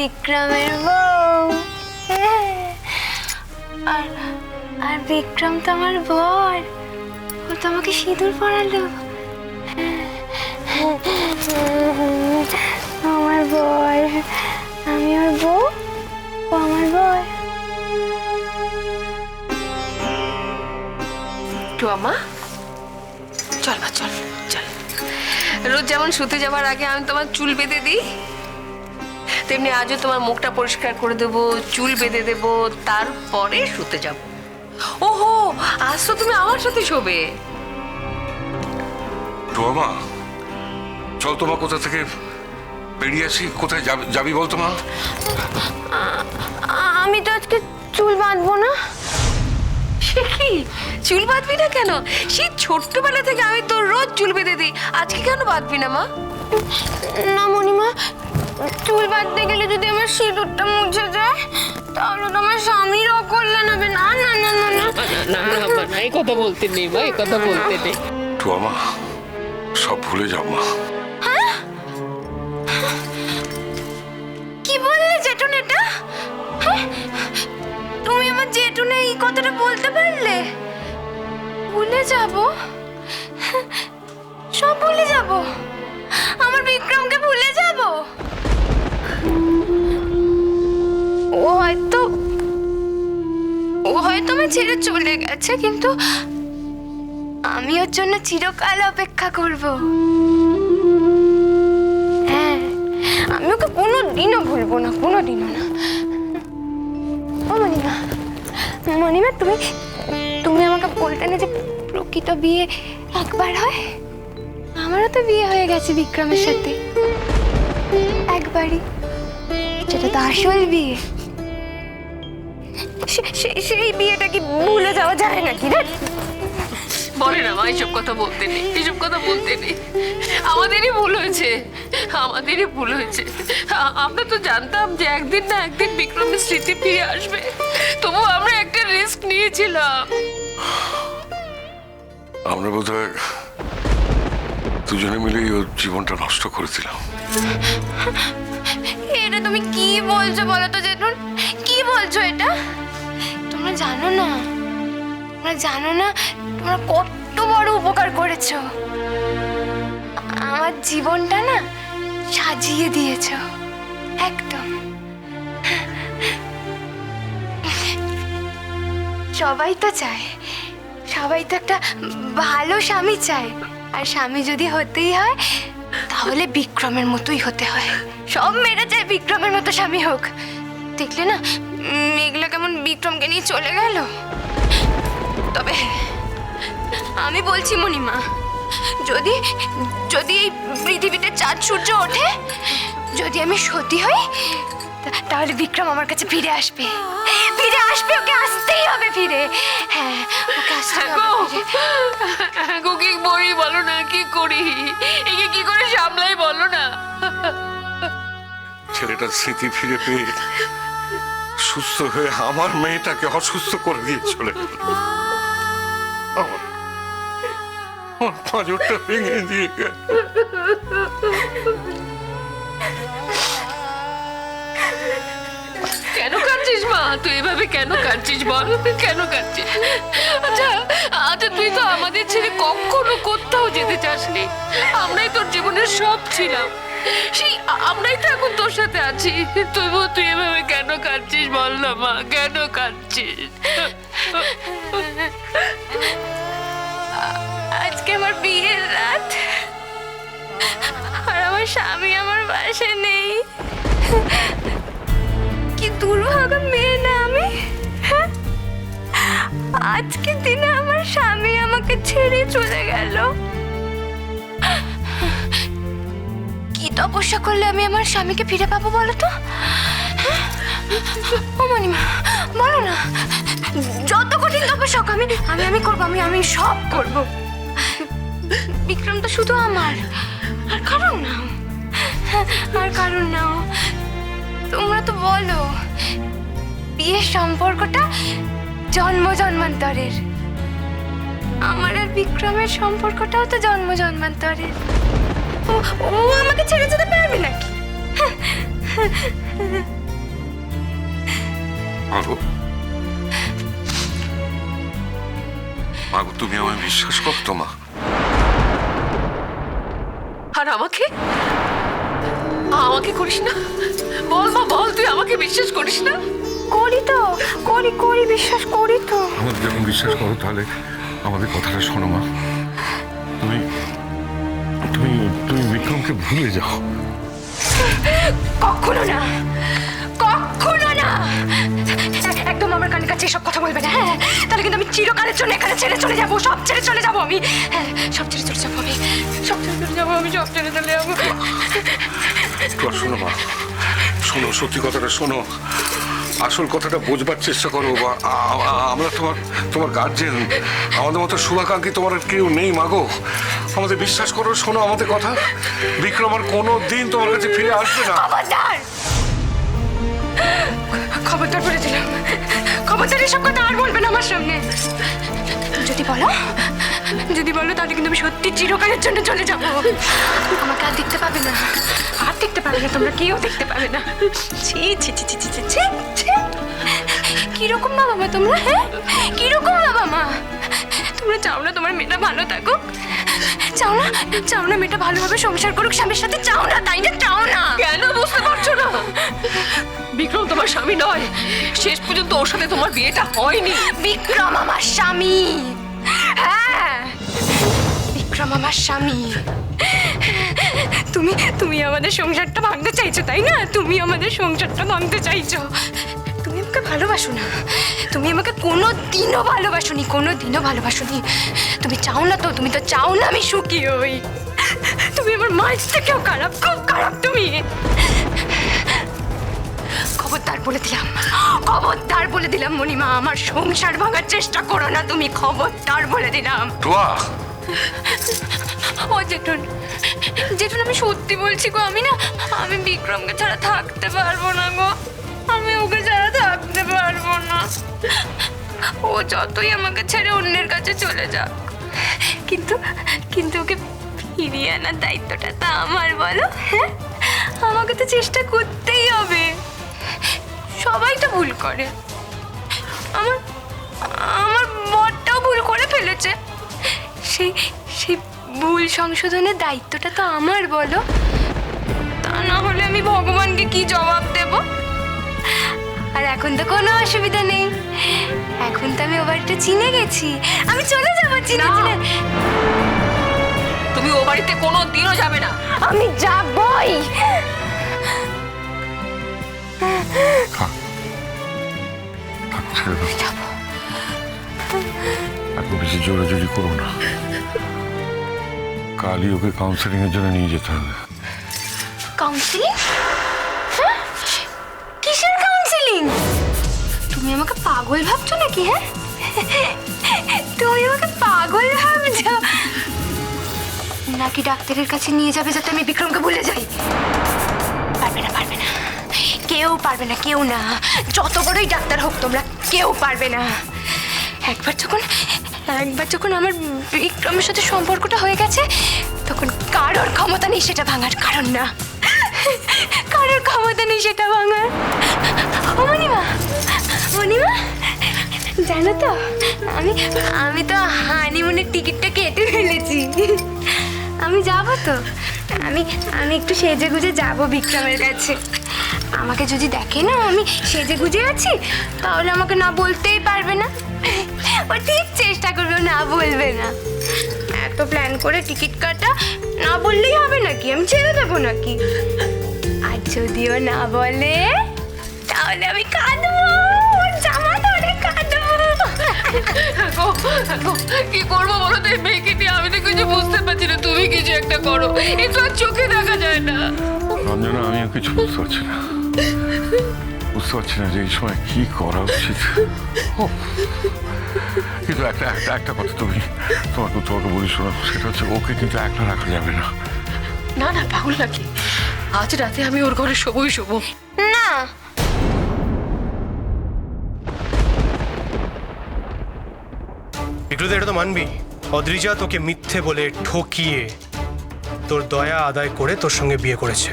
বিক্রমের বউ। আর আর বিক্রম তো আমার বর, ও তো আমাকে সিঁদুর পরালো। আমার বর, আমি ওর বউ, ও আমার বর। টুয়ামা, চল মা চল চল। রোজ যেমন শুতে যাবার আগে আমি তোমার চুল বেঁধে দিই, তেমনি আজও তোমার মুখটা পরিষ্কার করে দেবো, চুল বেঁধে দেবো, তারপরে শুতে যাব। ওহো, আজ তো তুমি আমার সাথে শোবে। টুয়ামা, চল তোমার কোথা থেকে বেরিয়ে আসি। কোথায় যাবি বলতো মা? আমি তো আজকে চুল বাঁধবো না। সে কি, চুল বাঁধবি না কেন? সেই ছোট্টবেলা থেকে আমি তোর রোজ চুল বেঁধে দিই, আজকে কেন বাঁধবি না মা? না মণিমা, চুল বাঁধতে গেলে যদি আমার সিঁদুরটা মুছে যায় তাহলে তো আমার স্বামীর অকল্যাণ হবে। না না না না না না, এই কথা বলতে নেই মা, এই কথা বলতে নেই। টুয়ামা, সব ভুলে যাও মা। কি বললে জেঠুন এটা? হ্যাঁ? তুমি আমার জেঠুনে এই কথাটা বলতে পারলে? ভুলে যাব? সব ভুলে যাব? আমার বিক্রমকে ভুলে যাব? ও হয়তো আমায় ছেড়ে চলে গেছে, কিন্তু আমি ওর জন্য চিরকাল অপেক্ষা করব। হ্যাঁ, আমি ওকে কোনোদিনও ভুলবো না, কোনোদিনও না। ও মণিমা, মণিমা, তুমি আমাকে বলতে না যে প্রকৃত বিয়ে একবার হয়? আমারও তো বিয়ে হয়ে গেছে বিক্রমের সাথে, একবারই। সেটা তো আসল বিয়ে। সেই বিয়েটা কি ভুলে যাওয়া যায় নাকি রে? বলে না মা, এইসব কথা বলতে নেই, এইসব কথা বলতে নেই। আমাদেরই ভুল হয়েছে, আমাদেরই ভুল হয়েছে। আমরা তো জানতাম যে একদিন না একদিন বিক্রমের স্মৃতি ফিরে আসবে, তবু আমরা একটা রিস্ক নিয়েছিলাম। আমরা বোধহয় দুজনে মিলেই ওর জীবনটা নষ্ট করেছিলাম। এটা তুমি কি বলছো বলো তো জেঠুন? কি বলছো এটা? তোমরা জানো না, তোমরা কত বড় উপকার করেছো। আমার জীবনটা না সাজিয়ে দিয়েছো একদম। সবাই তো চায়, সবাই তো একটা ভালো স্বামী চায়, আর স্বামী যদি হতেই হয় তাহলে বিক্রমের মতোই হতে হয়। সব মেয়েরা চায় বিক্রমের মতো স্বামী হোক। দেখলে না মেঘলা কেমন বিক্রমকে নিয়ে চলে গেল। তবে আমি বলছি মণিমা, যদি যদি এই পৃথিবীতে চাঁদ সূর্য ওঠে, যদি আমি সতী হই, তাহলে বিক্রম আমার কাছে ফিরে আসবে। ওকে আসতেই হবে ফিরে। হ্যাঁ, ওকে আসতে হবে। কি করি বলো না, কি করি? একে কি করে সামলাই বলো না। ছেলেটার স্মৃতি ফিরে পেয়ে সুস্থ হয়ে আমার মেয়েটাকে অসুস্থ করে দিয়ে চলে গেল। আমার পাঁজরটা ভেঙে দিয়ে গেল। কেন কাঁদছিস মা? তুই এভাবে কেন কাঁদছিস বল, কেন কাঁদছিস? আচ্ছা আচ্ছা, তুই তো আমাদের ছেড়ে কখনো কোথাও যেতে চাসনি। আমরাই তোর জীবনের সব ছিলাম, সেই আমরাই তো এখন তোর সাথে আছি। তুই এভাবে কেন কাঁদছিস বল না মা, কেন কাঁদছিস? আজকে আমার বিয়ের রাত, আর আমার স্বামী আমার পাশে নেই। কি দুর্ভাগা মেয়ে না আমি। আজকের দিনে আমার স্বামী আমাকে ছেড়ে চলে গেল। কি তপস্যা করলে আমি আমার স্বামীকে ফিরে পাবো বলো তো? ও মণিমা, বলো না, যত কঠিন তপস্যা হোক আমি করবো, আমি সব করব। বিক্রম তো শুধু আমার, আর কারণ না। তোমরা তো বলো বিয়ের সম্পর্কটা জন্ম জন্মান্তরের, আমার আর বিক্রমের সম্পর্কটাও তো জন্ম জন্মান্তরের। ও আমাকে ছেড়ে যেতে পারবে নাকি? মাগো, মাগো, তুমি আমায় বিশ্বাস করতো মা? আর আমাকে আমাকে করিস না? বল মা, বল, তুই আমাকে বিশ্বাস করিস না? করি তো, করি বিশ্বাস করি তো। আমাদের যখন বিশ্বাস করো তাহলে আমাদের কথাটা শোনো মা। তুমি তুমি তুমি বিক্রমকে ভুলে যাও। কখনো না, কখনো না। একদম আমার কানের কাছে এসব কথা বলবে না, হ্যাঁ? তাহলে কিন্তু আমি চিরকালের জন্য এখানে ছেড়ে চলে যাবো, সব ছেড়ে চলে যাবো আমি। হ্যাঁ, সব ছেড়ে চলে যাবো আমি, সব ছেড়ে চলে যাবো আমি, সব ছেড়ে চলে যাবো। শোনো মা, শোনো, সত্যি কথাটা শোনো, আসল কথাটা বোঝবার চেষ্টা করো। আমরা তোমার গার্জেন, আমাদের মতো শুভাকাঙ্ক্ষী তোমার আর কেউ নেই মাগো। আমাদের বিশ্বাস করো, শোনো আমাদের কথা। বিক্রম আর কোনো দিন তোমার কাছে ফিরে আসবে না। খবরদার, খবরদার বলে দিলাম, খবরদার এসব কথা আর বলবে না আমার সঙ্গে। যদি বলো তাহলে কিন্তু আমি সত্যি চিরকালের জন্য চলে যাবো। আমাকে আর দেখতে পাবে না, আর দেখতে পাবে না, তোমরা কেউ দেখতে পাবে না। ছি ছি ছি ছি ছি ছি ছি ছি। কিরকম বাবা মা তোমরা, হ্যাঁ? কিরকম বাবা মা? তোমরা চাও না তোমার মেয়েটা ভালো থাকুক? চাও না মেয়েটা ভালোভাবে সংসার করুক স্বামীর সাথে? চাও না, তাই না? চাও না? কেন বুঝতে পারছো না? বিক্রম তোমার স্বামী নয়, শেষ পর্যন্ত ওর সাথে তোমার বিয়েটা হয়নি। বিক্রম আমার স্বামী, হ্যাঁ, বিক্রম আমার স্বামী। তুমি আমাদের সংসারটা ভাঙতে চাইছো, তাই না? তুমি আমাদের সংসারটা ভাঙতে চাইছো। তুমি আমাকে ভালোবাসো না, তুমি আমাকে কোনোদিনও ভালোবাসোনি, কোনোদিনও ভালোবাসোনি। তুমি চাও না তো, তুমি তো চাও না আমি সুখী হই। তুমি আমার মায়ের থেকেও খারাপ, খুব খারাপ তুমি। খবরদার বলে দিলাম মণিমা, আমার সংসার ভাঙার চেষ্টা করো না তুমি, খবরদার বলে দিলাম। ও জেঠুন, আমি সত্যি বলছি গো, আমি বিক্রমকে ছাড়া থাকতে পারবো না গো, আমি ওকে ছাড়া থাকতে পারবো না। ও যতই আমাকে ছেড়ে অন্যের কাছে চলে যাক, কিন্তু ওকে ফিরিয়ে আনার দায়িত্বটা তা আমার, বলো? হ্যাঁ, আমাকে তো চেষ্টা করতেই হবে। সবাই তো ভুল করে, আমার বরটাও ভুল করে ফেলেছে। সেই ভুল সংশোধনের দায়িত্বটা তো আমার, বলো? তা না হলে আমি ভগবানকে কি জবাব দেব? আর এখন তো কোনো অসুবিধা নেই, এখন তো আমি ও বাড়িটা চিনে গেছি, আমি চলে যাবো চিনে। তুমি ও বাড়িতে কোনো দিনও যাবে না। আমি যাবই। এখন বেশি জোরাজোরি করো না, কালই ওকে কাউন্সেলিং এর জন্য নিয়ে যেতে হবে। কাউন্সিলিং? কিসের কাউন্সিলিং? তুমি আমাকে পাগল ভাবছো নাকি? হ্যাঁ, তুমি আমাকে পাগল ভাবছো নাকি ডাক্তারের কাছে নিয়ে যাবে যাতে আমি বিক্রমকে ভুলে যাই? পারবে না, কেউ পারবে না, কেউ না, যত বড়ই ডাক্তার হোক তোমরা, কেউ পারবে না। একবার যখন আমার বিক্রমের সাথে সম্পর্কটা হয়ে গেছে, তখন কারোর ক্ষমতা নেই সেটা ভাঙার, কারণ না, কারোর ক্ষমতা নেই সেটা ভাঙার। মণিমা, জানো তো আমি তো হানিমুনের টিকিটটা কেটে ফেলেছি। আমি যাবো তো, আমি একটু সেজে গুজে যাবো বিক্রমের কাছে। আমাকে যদি দেখে না আমি সেজে গুজে আছি, তাহলে আমাকে না বলতেই পারবে না, ও ঠিক চেষ্টা করবে না বলবে না। এত প্ল্যান করে টিকিট কাটা, না বললেই হবে নাকি? আমি ছেড়ে দেবো নাকি? আর যদিও না বলে, তাহলে আমি কাঁদবো, জামা ধরে কাঁদবো। কি করবো বলো তো, এই মেয়েকে নিয়ে আমি তো কিছু বুঝতে পারছি না। তুমি কিছু একটা করো, একটু আর চোখে দেখা যায় না। রঞ্জনা, আমিও কিছু বুঝতে পারছি না যে এই সময় কি করা উচিত। কিন্তু একটা কথা তোমাকে বলি, শোনো, সেটা হচ্ছে ওকে কিন্তু একলা রাখা যাবে না। না পাগল নাকি? আজ রাতে আমি ওর ঘরে শোবই শোবো না। একটু তো এটা তো মানবি, অদ্রিজা তোকে মিথ্যে বলে ঠকিয়ে তোর দয়া আদায় করে তোর সঙ্গে বিয়ে করেছে।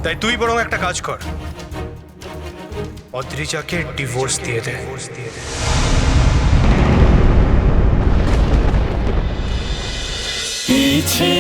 তাই তুই বরং একটা কাজ কর, অদ্রিজাকে ডিভোর্স দিয়ে দে। পিছে